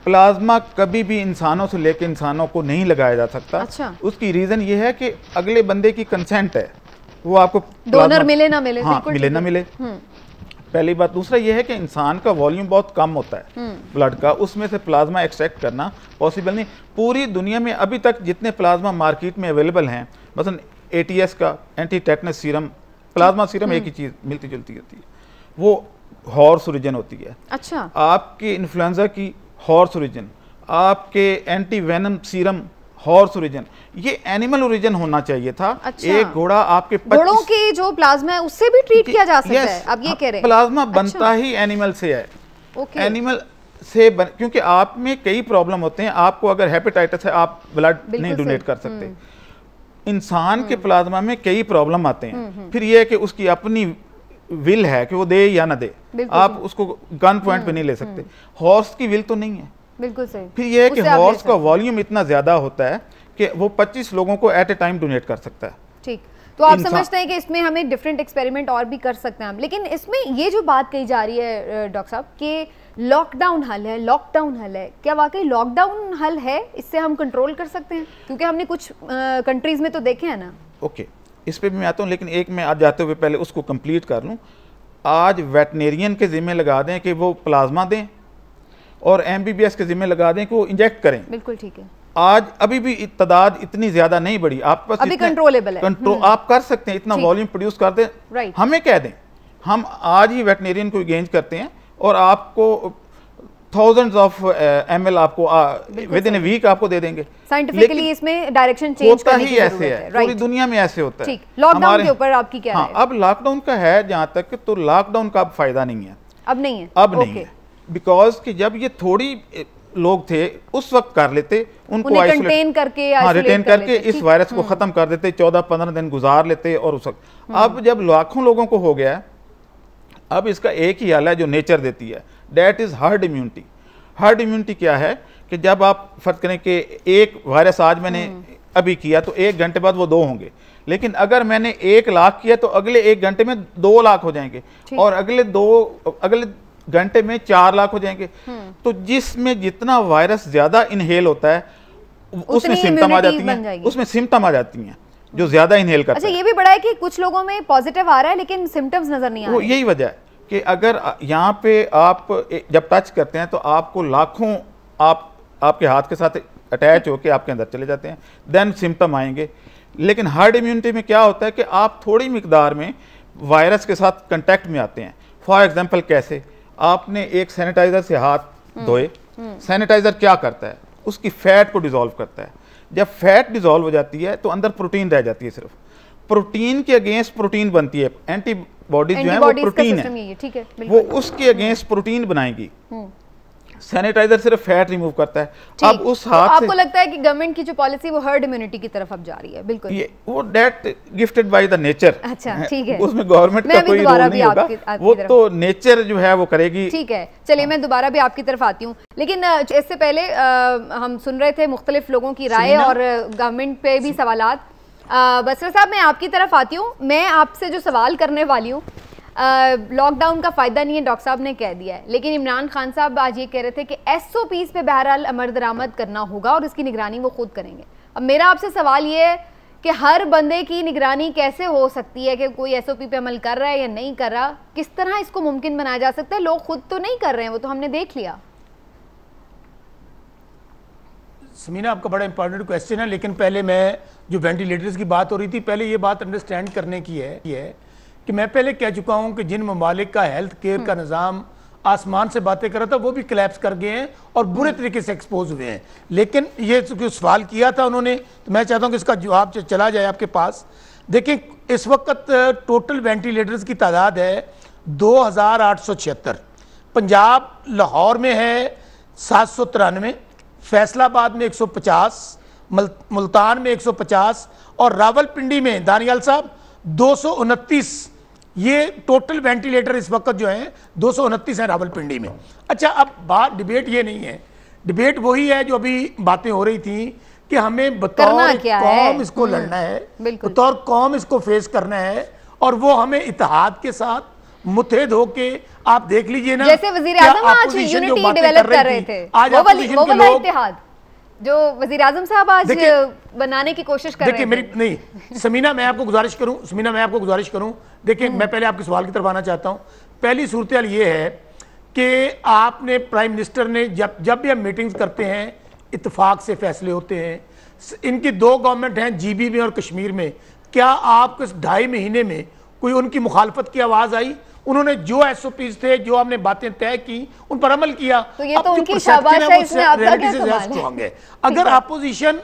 प्लाज्मा कभी भी इंसानों से लेकर इंसानों को नहीं लगाया जा सकता। अच्छा। उसकी रीज़न ये है कि अगले बंदे की कंसेंट है, वो आपको डोनर मिले ना मिले, हाँ मिले ना मिले, पहली बात। दूसरा ये है कि इंसान का वॉल्यूम बहुत कम होता है ब्लड का, उसमें से प्लाज्मा एक्सट्रैक्ट करना पॉसिबल नहीं। पूरी दुनिया में अभी तक जितने प्लाज्मा मार्केट में अवेलेबल हैं, मसलन ATS का anti tetanus serum, plasma serum एक ही चीज़ मिलती जुलती होती है, वो हॉर्स ओरिजिन होती है। अच्छा। आपके इन्फ्लुएंजा की हॉर्स ओरिजिन, आपके anti venom serum horse origin, ये एनिमल ओरिजिन होना चाहिए था। अच्छा। एक घोड़ा आपके घोड़ों की जो प्लाज्मा है उससे भी ट्रीट किया जा सकता है, आप ये कह रहे हैं? प्लाज्मा बनता ही एनिमल से है। ओके। एनिमल से क्योंकि आप में कई प्रॉब्लम होते हैं, आपको अगर हेपेटाइटिस है आप ब्लड नहीं डोनेट कर सकते, इंसान के प्लाज्मा में कई प्रॉब्लम आते हैं। फिर ये है कि उसकी अपनी विल है कि वो दे या ना दे, आप उसको गन पॉइंट पे नहीं ले सकते। हॉर्स की विल तो नहीं है। बिल्कुल सही। फिर ये है कि हॉर्स का वॉल्यूम इतना ज्यादा होता है कि वो 25 लोगों को एट ए टाइम डोनेट कर सकता है। ठीक, तो आप समझते हैं कि इसमें हमें डिफरेंट एक्सपेरिमेंट और भी कर सकते हैं हम, लेकिन इसमें ये जो बात कही जा रही है डॉक्टर साहब कि लॉकडाउन हल है, लॉकडाउन हल है, क्या वाकई लॉकडाउन हल है? इससे हम कंट्रोल कर सकते हैं? क्योंकि हमने कुछ कंट्रीज में तो देखे हैं ना। ओके, इस पे भी मैं आता हूँ, लेकिन एक मैं आज जाते हुए पहले उसको कंप्लीट कर लूँ। आज वेटनेरियन के जिम्मे लगा दें कि वो प्लाज्मा दें और MBBS के जिम्मे लगा दें कि वो इंजेक्ट करें। बिल्कुल ठीक है। आज अभी भी तादाद इतनी ज्यादा नहीं बढ़ी, आपके पास अभी कंट्रोलेबल है, कंट्रोल आप कर सकते हैं, इतना वॉल्यूम प्रोड्यूस कर दें। राइट। हमें कह दें, हम आज ही वेटनेरियन को एंगेज करते हैं और आपको थाउजेंड्स ऑफ ml आपको विद इन ए वीक आपको दे देंगे। साइंटिफिकली इसमें डायरेक्शन चेंज करने की जरूरत है। पूरी दुनिया में ऐसे होता है। ठीक, लॉकडाउन के ऊपर आपकी क्या राय है? अब लॉकडाउन का है जहां तक, तो लॉकडाउन का अब फायदा नहीं है। अब नहीं है? अब नहीं है, बिकॉज कि जब ये थोड़ी लोग थे उस वक्त कर लेते, उनको कंटेन करके, रिटेन करके इस वायरस को खत्म कर देते, 14-15 दिन गुजार लेते और उस वक्त। अब जब लाखों लोगों को हो गया, अब इसका एक ही हल है जो नेचर देती है, that is herd immunity. Herd immunity क्या है कि जब आप फर्ज करें कि एक वायरस आज मैंने अभी किया तो 1 घंटे बाद वो 2 होंगे, लेकिन अगर मैंने 1 लाख किया तो अगले 1 घंटे में 2 लाख हो जाएंगे और अगले घंटे में 4 लाख हो जाएंगे। तो जिसमें जितना वायरस ज्यादा इनहेल होता है उसमें सिम्टम आ जाती हैं, उसमें सिम्टम आ जाती हैं जो ज्यादा इनहेल करते हैं। अच्छा, ये भी बड़ा है कि कुछ लोगों में पॉजिटिव आ रहा है लेकिन सिम्टम्स नजर नहीं आ रहे। यही वजह है कि अगर यहाँ पे आप जब टच करते हैं तो आपको लाखों आपके हाथ के साथ अटैच होकर आपके अंदर चले जाते हैं, देन सिम्टम आएंगे। लेकिन हार्ड इम्यूनिटी में क्या होता है कि आप थोड़ी मिकदार में वायरस के साथ कंटेक्ट में आते हैं। फॉर एग्जांपल, कैसे आपने एक सैनिटाइजर से हाथ धोए, सैनिटाइजर क्या करता है, उसकी फैट को डिसॉल्व करता है। जब फैट डिसॉल्व हो जाती है तो अंदर प्रोटीन रह जाती है, सिर्फ प्रोटीन के अगेंस्ट प्रोटीन बनती है। एंटीबॉडीज जो है वो प्रोटीन है, ठीक है, वो उसके अगेंस्ट प्रोटीन बनाएगी। सैनिटाइजर सिर्फ फैट रिमूव करता है। अब उस हाथ तो आपको लगता है कि गवर्नमेंट की जो पॉलिसी वो हर्ड इम्यूनिटी की तरफ अब जा रही है? बिल्कुल, ये वो that gifted by the nature. अच्छा, ठीक है, उसमें गवर्नमेंट का कोई रोल नहीं होगा, वो तो नेचर जो है वो करेगी। ठीक है, चलिए मैं दोबारा भी आपकी तरफ आती हूँ, लेकिन इससे पहले हम सुन रहे थे मुख्तलिफ लोगों की राय और गवर्नमेंट पे भी सवालात। बसरा साहब, मैं आपकी तरफ आती हूँ। मैं आपसे जो सवाल करने वाली हूँ, लॉकडाउन का फ़ायदा नहीं है, डॉक्टर साहब ने कह दिया है, लेकिन इमरान खान साहब आज ये कह रहे थे कि SOPs पे बहरहाल अमल दरामद करना होगा और इसकी निगरानी वो खुद करेंगे। अब मेरा आपसे सवाल ये है कि हर बंदे की निगरानी कैसे हो सकती है कि कोई SOP पे अमल कर रहा है या नहीं कर रहा? किस तरह इसको मुमकिन बनाया जा सकता है? लोग खुद तो नहीं कर रहे हैं, वो तो हमने देख लिया। समीना, आपका बड़ा इंपॉर्टेंट क्वेश्चन है, लेकिन पहले मैं जो वेंटिलेटर्स की बात हो रही थी, पहले ये बात अंडरस्टैंड करने की है कि मैं पहले कह चुका हूं कि जिन ममालिक का हेल्थ केयर का निज़ाम आसमान से बातें कर रहा था वो भी कोलैप्स कर गए हैं और बुरे तरीके से एक्सपोज हुए हैं। लेकिन ये जो सवाल किया था उन्होंने, तो मैं चाहता हूं कि इसका जवाब चला जाए आपके पास। देखिए, इस वक्त टोटल वेंटिलेटर्स की तादाद है 2876। पंजाब लाहौर में है 793, फैसलाबाद में 150, मुल्तान में 150 और रावलपिंडी में दानियाल साहब 229। ये टोटल वेंटिलेटर इस वक्त जो है 229 है रावलपिंडी में। अच्छा, अब बात डिबेट ये नहीं है, डिबेट वही है जो अभी बातें हो रही थी कि हमें बतौर कौम इसको लड़ना है, बतौर कौम इसको फेस करना है, और वो हमें इत्तेहाद के साथ मुत्तहिद होके, आप देख लीजिए ना, जैसे वजीर आजम आज यूनिटी डेवलप कर रहे थे, आज वो वाला इत्तेहाद जो वजीर आजम साहब आज बनाने की कोशिश कर रहे हैं। देखिए मेरी नहीं समीना, मैं आपको गुजारिश करूं, देखिए मैं पहले आपके सवाल की तरफ आना चाहता हूं। पहली सूरत ये है कि आपने प्राइम मिनिस्टर ने जब भी हम मीटिंग्स करते हैं इत्तेफाक से फैसले होते हैं। इनकी 2 गवर्नमेंट हैं GB में और कश्मीर में, क्या आपको इस 2.5 महीने में कोई उनकी मुखालफत की आवाज आई? उन्होंने जो SOPs थे, जो हमने बातें तय की, उन पर अमल किया। तो ये तो उनकी शाबाश है, इसमें आपका क्या सवाल है? अगर अपोजिशन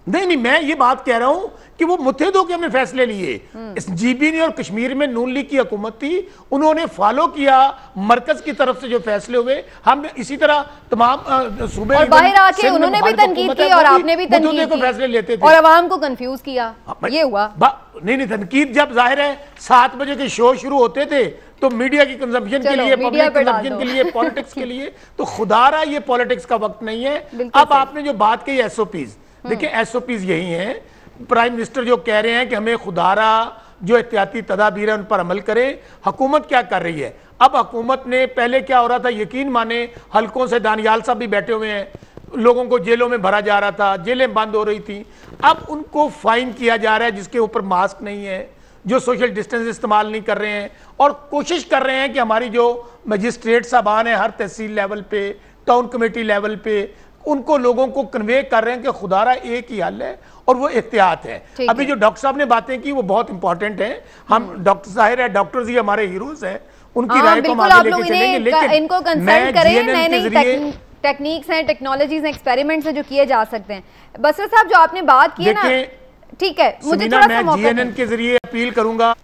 नहीं, मैं ये बात कह रहा हूं कि वो मुत्तहिद होकर हमने फैसले लिए। इस GB ने और कश्मीर में नून लीग की हुकूमत थी, उन्होंने फॉलो किया मरकज की तरफ से जो फैसले हुए। हम इसी तरह तमाम सूबे और बाहर आके उन्होंने भी तनकीद की और आपने भी तनकीद की, फैसले लेते थे और अवाम को कंफ्यूज किया। ये हुआ नहीं, तनकीद जब जाहिर है 7 बजे के शो शुरू होते थे तो मीडिया की कंजम्पशन के लिए, पब्लिक कंजम्पशन के लिए, पॉलिटिक्स के लिए, तो खुदारा ये पॉलिटिक्स का वक्त नहीं है। अब आपने जो बात कही SOPs, देखिए SOPs यही हैं। प्राइम मिनिस्टर जो कह रहे हैं कि हमें खुदारा जो एहतियाती तदाबीर है उन पर अमल करें। हुकूमत क्या कर रही है? अब हुकूमत ने, पहले क्या हो रहा था, यकीन माने हलकों से दानियाल साहब भी बैठे हुए हैं, लोगों को जेलों में भरा जा रहा था, जेलें बंद हो रही थी। अब उनको फाइन किया जा रहा है जिसके ऊपर मास्क नहीं है, जो सोशल डिस्टेंस इस्तेमाल नहीं कर रहे हैं, और कोशिश कर रहे हैं कि हमारी जो मजिस्ट्रेट साहबान है हर तहसील लेवल पे, टाउन कमेटी लेवल पे, उनको लोगों को कन्वे कर रहे हैं कि खुदारा एक ही हल है और वो एहतियात है। अभी जो डॉक्टर साहब ने बातें की वो बहुत इंपॉर्टेंट है। हम डॉक्टर साहिर है, डॉक्टर्स ही हमारे हीरोज हैं, उनकी राय को हम आगे लेके चलेंगे, लेकिन इनको कंसल्ट करें, नई टेक्निक्स हैं, टेक्नोलॉजीज हैं, एक्सपेरिमेंट्स हैं जो किए जा सकते हैं। बसर साहब जो आपने बात की है ना, ठीक है, मुझे थोड़ा सा मौका GNN के जरिए अपील करूंगा।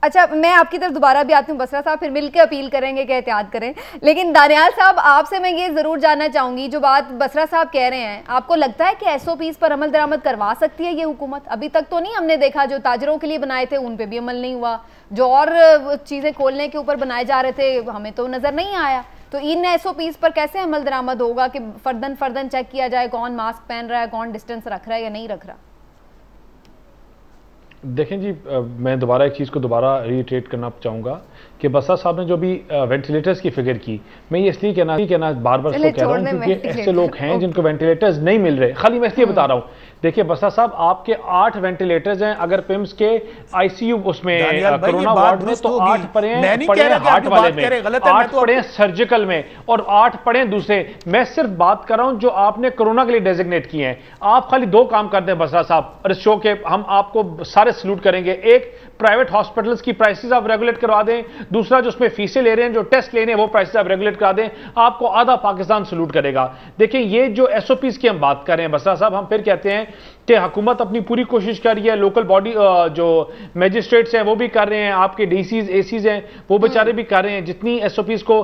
अच्छा, मैं आपकी तरफ दोबारा भी आती हूँ बसरा साहब, फिर मिलकर अपील करेंगे कि एहतियात करें। लेकिन दानियाल साहब, आपसे मैं ये जरूर जानना चाहूंगी, जो बात बसरा साहब कह रहे हैं, आपको लगता है कि SOPs पर अमल दरामद करवा सकती है ये हुकूमत? अभी तक तो नहीं हमने देखा, जो ताजरों के लिए बनाए थे उन पे भी अमल नहीं हुआ, जो और चीजें खोलने के ऊपर बनाए जा रहे थे हमें तो नजर नहीं आया। तो इन SOPs पर कैसे अमल दरामद होगा कि फर्दन चेक किया जाए कौन मास्क पहन रहा है, कौन डिस्टेंस रख रहा है या नहीं रख रहा? देखें जी, मैं दोबारा एक चीज़ को दोबारा रीट्रेट करना चाहूँगा कि बसरा साहब ने जो भी वेंटिलेटर्स की फिगर की, मैं ये इसलिए कहना बार बार इसको कह रहा हूँ क्योंकि ऐसे लोग हैं जिनको वेंटिलेटर्स नहीं मिल रहे। खाली मैं इसलिए बता रहा हूँ, देखिए बसरा साहब, आपके 8 वेंटिलेटर्स हैं, अगर पिम्स के ICU उसमें कोरोना वार्ड में, तो 8 पड़े हैं हार्ट वाले में, 8 पड़े हैं सर्जिकल में, और 8 पड़े हैं दूसरे। मैं सिर्फ बात कर रहा हूं जो आपने कोरोना के लिए डेजिग्नेट किए हैं। आप खाली 2 काम करते हैं बसरा साहब, और इस शो के हम आपको सारे सल्यूट करेंगे। एक, प्राइवेट हॉस्पिटल्स की प्राइसेस आप रेगुलेट करवा दें। दूसरा, जो उसमें फीसें ले रहे हैं, जो टेस्ट ले रहे हैं, वो प्राइसेस आप रेगुलेट करा दें। आपको आधा पाकिस्तान सल्यूट करेगा। देखिए, ये जो SOPs की हम बात कर रहे हैं बसरा साहब, हम फिर कहते हैं कि हुकूमत अपनी पूरी कोशिश कर रही है, लोकल बॉडी जो मैजिस्ट्रेट्स हैं वो भी कर रहे हैं, आपके DCs ACs हैं वो बेचारे भी कर रहे हैं, जितनी SOPs को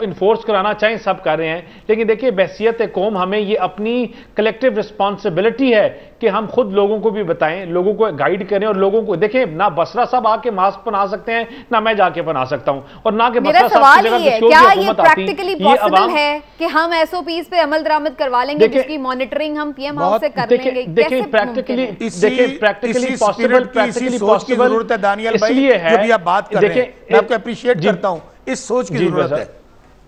इन्फोर्स कराना चाहिए सब कर रहे हैं। लेकिन देखिए, बहसियत कौम हमें ये अपनी कलेक्टिव रिस्पॉन्सिबिलिटी है कि हम खुद लोगों को भी बताएं, लोगों को गाइड करें, और लोगों को देखें, ना बसरा साहब आके मास्क बना सकते हैं, ना मैं जाके बना सकता हूं, और ना कि बसरा साहब की जगह क्या ये प्रैक्टिकली पॉसिबल है कि हम SOPs पे अमल दरामद करवा लेंगे, जिसकी मॉनिटरिंग हम PM हाउस से कर लेंगे? देखिए प्रैक्टिकली पॉसिबल, प्रैक्टिकली पॉसिबल जरूरत है दानियाल भाई, जो भी आप बात कर रहे हैं, मैं आपको अप्रिशिएट करता हूं, इस सोच की जरूरत है।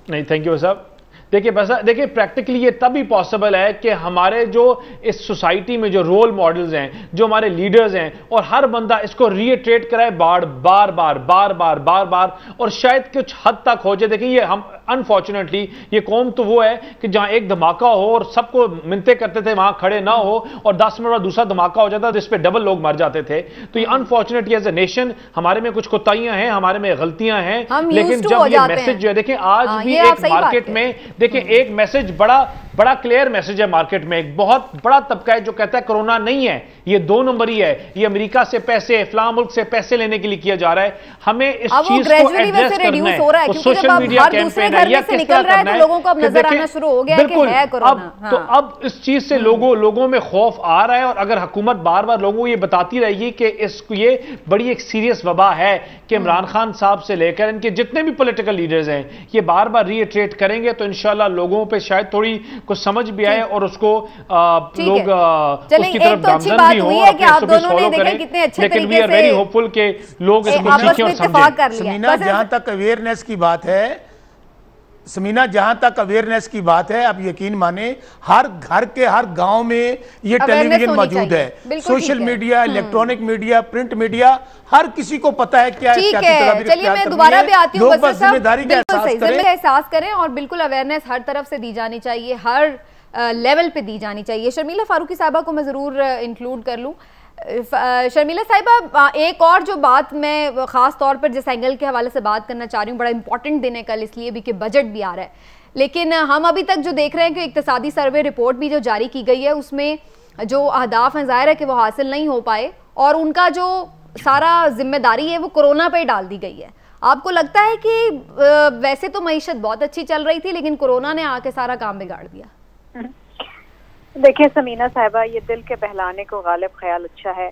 नहीं, थैंक यू साहब। देखिए प्रैक्टिकली ये तभी पॉसिबल है कि हमारे जो इस सोसाइटी में जो रोल मॉडल्स हैं, जो हमारे लीडर्स हैं, और हर बंदा इसको रीइटरेट कराए बार बार, और शायद कुछ हद तक हो जाए। देखिए, ये हम अनफॉर्चुनेटली ये कौम तो वो है कि जहां एक धमाका हो और सबको मिन्नतें करते थे वहां खड़े ना हो, और 10 मिनट बाद दूसरा धमाका हो जाता जिस पे डबल लोग मर जाते थे। तो ये अनफॉर्चुनेटली एज ए नेशन हमारे में कुछ कोताहियां हैं, हमारे में गलतियां हैं, लेकिन जब ये मैसेज जो है, देखिए आज भी एक मार्केट में, देखिए एक मैसेज बड़ा बड़ा क्लियर मैसेज है मार्केट में। एक बहुत बड़ा तबका है जो कहता है कोरोना नहीं है, ये 2 नंबरी है, ये अमेरिका से पैसे, फलां मुल्क से पैसे लेने के लिए किया जा रहा है। हमें इस चीज को एड्रेस करना है। तो सोशल मीडिया कैंपेन है या किस तरह करना है, लोगों को अब नजर आना शुरू हो गया है कि है कोरोना। तो अब इस चीज से लोगों में खौफ आ रहा है, और अगर हुकूमत बार बार लोगों को ये बताती रहेगी कि ये बड़ी एक सीरियस वबा है कि इमरान खान साहब से लेकर इनके जितने भी पॉलिटिकल लीडर्स हैं ये बार बार रीइटरेट करेंगे, तो इंशाल्लाह लोगों पे शायद थोड़ी कुछ समझ भी आए और उसको लोग उसकी तरफ गामजन भी हो और अपने फॉलो करें। लेकिन वी आर वेरी होपफुल कि लोग इसको सीखें और समझें। समीना, जहां तक अवेयरनेस की बात है, समीना जहां तक अवेयरनेस की बात है, आप यकीन माने हर घर के हर गांव में ये टेलीविजन मौजूद है, social media, electronic media, print media, हर किसी को पता है क्या है। चलिए मैं दोबारा भी आती हूँ, बस जिम्मेदारी का एहसास करें और बिल्कुल अवेयरनेस हर तरफ से दी जानी चाहिए, हर लेवल पे दी जानी चाहिए। शर्मिला फारूकी साहिबा को मैं जरूर इंक्लूड कर लूँ। शर्मिला साहिबा, एक और जो बात मैं ख़ास तौर पर जिस एंगल के हवाले से बात करना चाह रही हूँ, बड़ा इंपॉर्टेंट दिन है कल इसलिए भी कि बजट भी आ रहा है, लेकिन हम अभी तक जो देख रहे हैं कि इक्तिसादी सर्वे रिपोर्ट भी जो जारी की गई है उसमें जो अहदाफ हैं ज़ाहिर है कि वो हासिल नहीं हो पाए और उनका जो सारा जिम्मेदारी है वो कोरोना पर डाल दी गई है। आपको लगता है कि वैसे तो मईशत बहुत अच्छी चल रही थी लेकिन कोरोना ने आके सारा काम बिगाड़ दिया? देखिए समीना साहिबा, ये दिल के बहलाने को गालिब ख्याल अच्छा है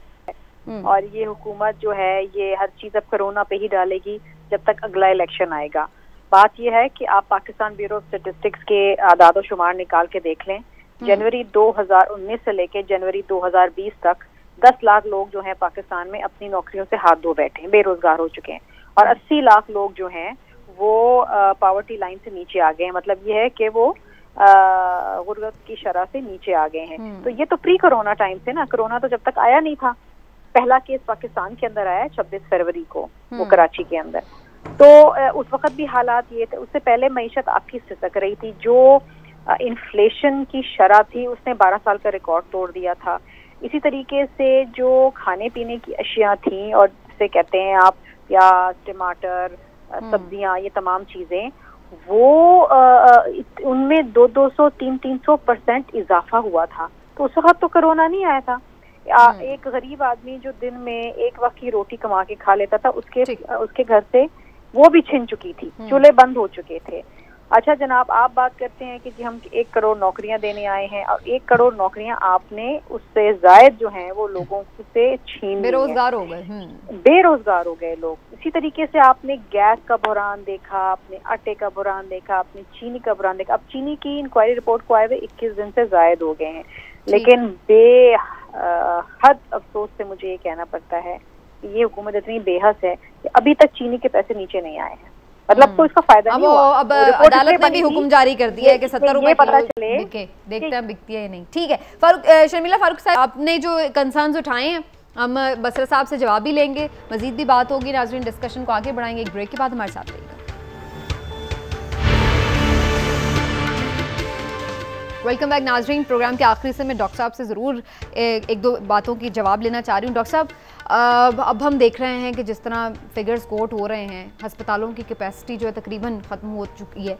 और ये हुकूमत जो है ये हर चीज़ अब कोरोना पे ही डालेगी जब तक अगला इलेक्शन आएगा। बात ये है कि आप पाकिस्तान ब्यूरो ऑफ स्टैटिस्टिक्स के आदाद शुमार निकाल के देख लें, जनवरी 2019 से लेके जनवरी 2020 तक 10 लाख लोग जो हैं पाकिस्तान में अपनी नौकरियों से हाथ धो बैठे हैं, बेरोजगार हो चुके हैं, और 80 लाख लोग जो हैं वो पॉवर्टी लाइन से नीचे आ गए हैं। मतलब ये है कि वो गुर्बत की शरह से नीचे आ गए हैं। तो ये तो प्री कोरोना टाइम से ना, कोरोना तो जब तक आया नहीं था, पहला केस पाकिस्तान के अंदर आया 26 फरवरी को, वो कराची के अंदर। तो उस वक्त भी हालात ये थे, उससे पहले मईशत आपकी सिसक रही थी, जो इन्फ्लेशन की शरह थी उसने 12 साल का रिकॉर्ड तोड़ दिया था। इसी तरीके से जो खाने पीने की अशिया थी और जिसे कहते हैं आप प्याज, टमाटर, सब्जियां, ये तमाम चीजें, वो उनमें 200-300% इजाफा हुआ था। तो उस वक्त तो कोरोना नहीं आया था। एक गरीब आदमी जो दिन में एक वक्त की रोटी कमा के खा लेता था, उसके घर से वो भी छिन चुकी थी, चूल्हे बंद हो चुके थे। अच्छा जनाब, आप बात करते हैं कि जी हम 1 करोड़ नौकरियां देने आए हैं, और 1 करोड़ नौकरियां आपने उससे जायद जो हैं वो लोगों से छीन, बेरोजगार हो गए, बेरोजगार हो गए लोग। इसी तरीके से आपने गैस का बुहरान देखा, आपने आटे का बुहरान देखा, आपने चीनी का बुहरान देखा। अब चीनी की इंक्वायरी रिपोर्ट को आए हुए 21 दिन से जायद हो गए हैं, लेकिन बेहद अफसोस से मुझे ये कहना पड़ता है कि ये हुकूमत इतनी बेहस है कि अभी तक चीनी के पैसे नीचे नहीं आए हैं। मतलब कोई इसका फायदा नहीं हुआ। अब अदालत ने भी हुक्म जारी कर दिया है कि 70 रुपए पता चले, देखते हैं बिकती है नहीं। ठीक है शर्मिला फारूक साहब, आपने जो कंसर्न्स उठाए हैं हम बसरा साहब से जवाब भी लेंगे, मजीद भी बात होगी, नाज़रीन डिस्कशन को आगे बढ़ाएंगे। एक ब्रेक के बाद हमारे साथ रहिएगा। वेलकम बैक नाजरीन। प्रोग्राम के आखिरी से मैं डॉक्टर साहब से ज़रूर एक दो बातों की जवाब लेना चाह रही हूँ। डॉक्टर साहब, अब हम देख रहे हैं कि जिस तरह फिगर्स कोट हो रहे हैं, अस्पतालों की कैपेसिटी जो है तकरीबन ख़त्म हो चुकी है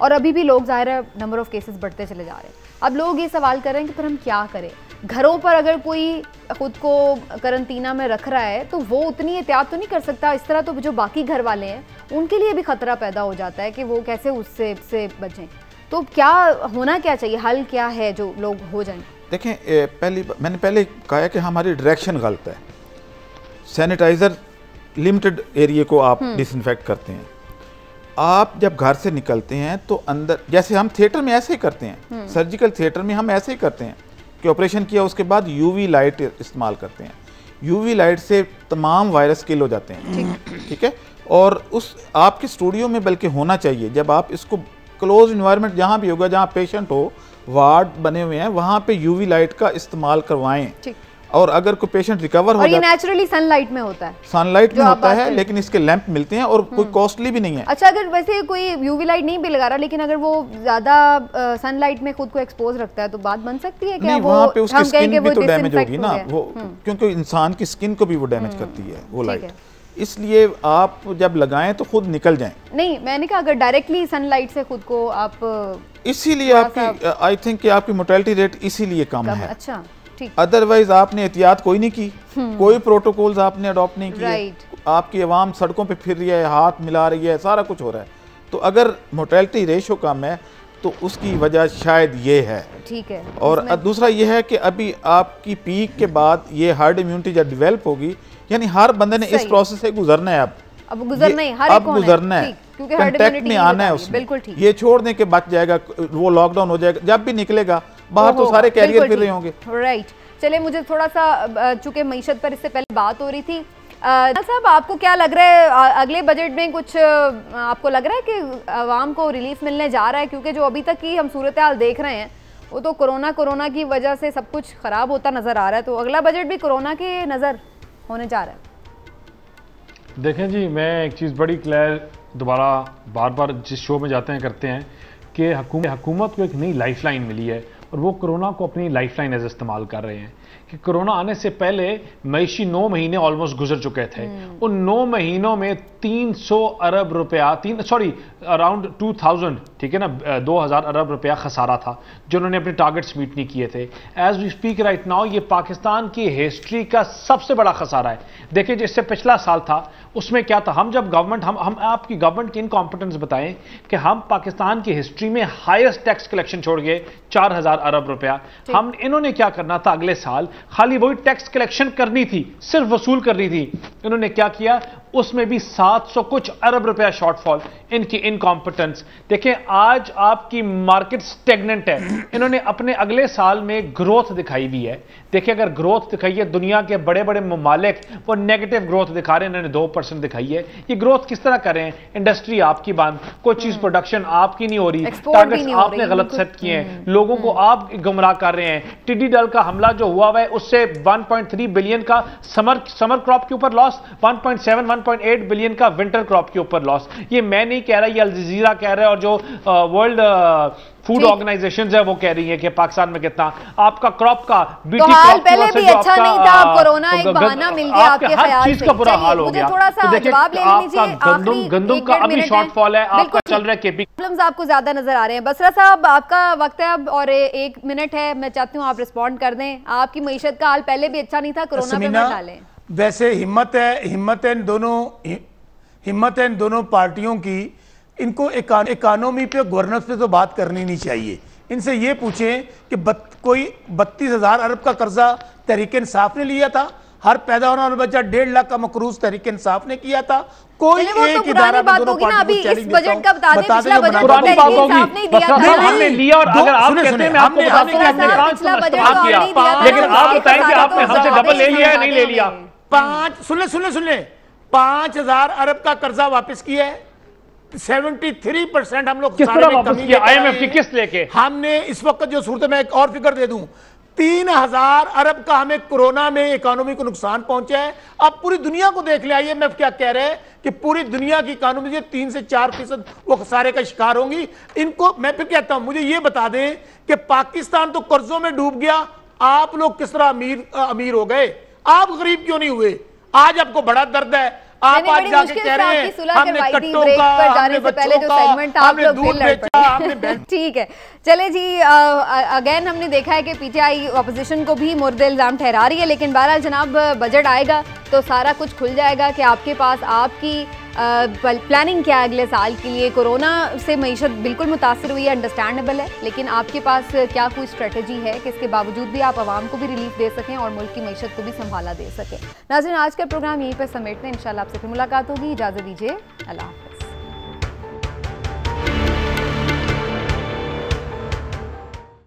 और अभी भी लोग ज़ाहिर है नंबर ऑफ़ केसेस बढ़ते चले जा रहे हैं। अब लोग ये सवाल कर रहे हैं कि फिर हम क्या करें। घरों पर अगर कोई ख़ुद को करंतना में रख रहा है तो वो उतनी एहतियात तो नहीं कर सकता, इस तरह तो जो बाकी घर वाले हैं उनके लिए भी ख़तरा पैदा हो जाता है कि वो कैसे उससे बचें। तो क्या होना क्या चाहिए, हल क्या है जो लोग हो जाएं? देखें, मैंने पहले कहा कि हमारी डायरेक्शन गलत है। सैनिटाइज़र लिमिटेड एरिया को आप डिसइंफेक्ट करते हैं। आप जब घर से निकलते हैं तो अंदर, जैसे हम थिएटर में ऐसे ही करते हैं, सर्जिकल थिएटर में हम ऐसे ही करते हैं कि ऑपरेशन किया उसके बाद यूवी लाइट इस्तेमाल करते हैं। यूवी लाइट से तमाम वायरस किल हो जाते हैं, ठीक है। और उस आपके स्टूडियो में बल्कि होना चाहिए, जब आप इसको क्लोज इन्वायरमेंट जहाँ भी होगा, जहाँ पेशेंट हो, वार्ड बने हुए हैं, वहाँ पे यूवी लाइट का इस्तेमाल करवाएं। और अगर कोई पेशेंट रिकवर हो जाए, ये नेचुरली सनलाइट में होता है, सनलाइट में होता है, लेकिन इसके लैंप मिलते हैं और कोई कॉस्टली भी नहीं है। अच्छा, अगर वैसे कोई यूवी लाइट नहीं भी लगा रहा, लेकिन अगर वो ज्यादा सनलाइट में खुद को एक्सपोज रखता है तो बात बन सकती है क्या? नहीं, वहाँ पे उसकी स्किन भी तो डैमेज होगी ना, वो क्योंकि इंसान की स्किन को भी वो डैमेज करती है वो लाइट। इसलिए आप जब लगाएं तो खुद निकल जाएं। नहीं, मैंने कहा अगर डायरेक्टली सनलाइट से खुद को आप, इसीलिए आपकी आई थिंक कि आपकी मोर्टेलिटी रेट इसीलिए कम है। अच्छा, ठीक। अदरवाइज आपने एहतियात कोई नहीं की, कोई प्रोटोकॉल्स आपने अडॉप्ट नहीं किए, आपकी आवाम सड़कों पे फिर रही है, हाथ मिला रही है, सारा कुछ हो रहा है। तो अगर मोर्टेलिटी रेशो कम है तो उसकी वजह शायद ये है। ठीक है। और दूसरा ये है कि अभी आपकी पीक के बाद ये हार्ड इम्यूनिटी जब डेवलप होगी, यानी हर बंदे ने इस प्रोसेस से गुजरना है। अब गुजरना है, हर एक को गुजरना है, कांटेक्ट में आना है उसमें। बिल्कुल ठीक। ये छोड़ दें कि बच जाएगा, वो लॉकडाउन हो जाएगा, जब भी निकलेगा बाहर तो सारे कैरियर फिर रहे होंगे। राइट। चलिए, मुझे थोड़ा सा चूंकि मईशत पर इससे पहले बात हो रही थी, साहब आपको क्या लग रहा है अगले बजट में कुछ आपको लग रहा है कि आवाम को रिलीफ मिलने जा रहा है? क्योंकि जो अभी तक की हम सूरत हाल देख रहे हैं वो तो कोरोना की वजह से सब कुछ ख़राब होता नज़र आ रहा है, तो अगला बजट भी कोरोना के नज़र होने जा रहा है। देखें जी, मैं एक चीज़ बड़ी क्लियर दोबारा बार बार जिस शो में जाते हैं करते हैं कि हुकूमत को एक नई लाइफलाइन मिली है और वो कोरोना को अपनी लाइफलाइन एज इस्तेमाल कर रहे हैं कि कोरोना आने से पहले मईशी 9 महीने ऑलमोस्ट गुजर चुके थे। उन 9 महीनों में 300 अरब रुपया अराउंड 2000, ठीक है ना, 2000 अरब रुपया खसारा था जो उन्होंने अपने टारगेट्स मीट नहीं किए थे। As we speak right now ये पाकिस्तान की हिस्ट्री का सबसे बड़ा खसारा है। देखिए, जिससे पिछला साल था उसमें क्या था, हम जब गवर्नमेंट हम आपकी गवर्नमेंट की इनकॉम्पिटेंस बताएं कि हम पाकिस्तान की हिस्ट्री में हाईएस्ट टैक्स कलेक्शन छोड़ गए 4000 अरब रुपया। हम इन्होंने क्या करना था अगले साल, खाली वही टैक्स कलेक्शन करनी थी, सिर्फ वसूल करनी थी। इन्होंने क्या किया, उसमें भी 700 कुछ अरब रुपया शॉर्टफॉल, इनकी इनकॉम्पिटेंस। देखिए, आज आपकी मार्केट स्टेगनेंट है। इन्होंने अपने अगले साल में ग्रोथ दिखाई भी है। देखिए, अगर ग्रोथ दिखाई है, दुनिया के बड़े बड़े ममालिक वो नेगेटिव ग्रोथ दिखा रहे हैं, इन्होंने 2% दिखाई है। ये ग्रोथ किस तरह कर रहे हैं? इंडस्ट्री आपकी बंद, कोई चीज प्रोडक्शन आपकी नहीं हो रही, टारगेट्स आपने गलत सेट किए हैं, लोगों को आप गुमराह कर रहे हैं। टिड्डी दल का हमला जो हुआ है उससे 1.3 बिलियन का समर क्रॉप के ऊपर लॉस, 1.8 बिलियन का विंटर क्रॉप के ऊपर लॉस। ये मैं नहीं कह रहा, ये अल जजीरा कह रहा है और जो वर्ल्ड फूड ऑर्गेनाइजेशंस है वो कह रही है कि पाकिस्तान में कितना आपका क्रॉप का बीटी तो हाल पहले भी अच्छा नहीं था, कोरोना एक बहाना मिल गया आपके ख्याल से? का बुरा हाल हो गया। थोड़ा सा जवाब ले लीजिए। गंदम का अभी शॉर्टफॉल है, आपका चल रहा है केपी। प्रॉब्लम्स आपको ज्यादा नजर आ रहे हैं। बसरा साहब, आपका वक्त है अब और 1 मिनट है, मैं चाहती हूँ आप रिस्पॉन्ड कर दें। आपकी मईशत का हाल पहले भी अच्छा नहीं था, कोरोना पे मत डालें। वैसे हिम्मत है इन दोनों पार्टियों की, इनको इकोनॉमी पे गवर्नेंस पे तो बात करनी नहीं चाहिए। इनसे ये पूछें कि कोई 32,000 अरब का कर्जा तहरीक इंसाफ ने लिया था, हर पैदा होने वाला बच्चा 1.5 लाख का मकरूज तहरीक इंसाफ ने किया था। कोई एक इदारा में दोनों पार्टी को चैलेंज देता हूं, बता दें पुरानी बात होगी, हमने लिया और अगर आप कहते हैं मैं आपको बता दूं कि आपने कहां इस्तेमाल किया, लेकिन आप बताएं कि आपने हमसे डबल ले लिया या नहीं ले लिया। 5,000 अरब का कर्जा वापस किया है, 73% हम लोग IMF की किस्त लेके। हमने इस वक्त जो सूरत में एक और फिगर दे दूं, 3,000 अरब का हमें कोरोना में इकोनॉमी को नुकसान पहुंचा है। अब पूरी दुनिया को देख लिया, IMF क्या कह रहे हैं कि पूरी दुनिया की इकोनॉमी से 3 से 4% वो खसारे का शिकार होंगी। इनको मैं फिर कहता हूं, मुझे ये बता दें कि पाकिस्तान तो कर्जों में डूब गया, आप लोग किस तरह अमीर हो गए? आप गरीब क्यों नहीं हुए? आज आपको बड़ा दर्द है, आप आज जाके कह रहे हैं हमने कट्टों का, हमने बच्चों का, हमने दूध बेचा, हमने। ठीक है, चले जी, अगेन हमने देखा है कि पीटीआई ऑपोजिशन को भी मुर्दे इल्जाम ठहरा रही है, लेकिन बहरहाल जनाब बजट आएगा तो सारा कुछ खुल जाएगा कि आपके पास आपकी प्लानिंग क्या है अगले साल के लिए। कोरोना से मईशत बिल्कुल मुतासर हुई है, अंडरस्टैंडेबल है, लेकिन आपके पास क्या कोई स्ट्रेटजी है कि इसके बावजूद भी आप आवाम को भी रिलीफ दे सकें और मुल्क की मईशत को भी संभाला दे सकें? नाज़रीन, आज का प्रोग्राम यहीं पर समेटते हैं, इंशाल्लाह आपसे फिर मुलाकात होगी। इजाज़त दीजिए, अल्लाह हाफ़िज़।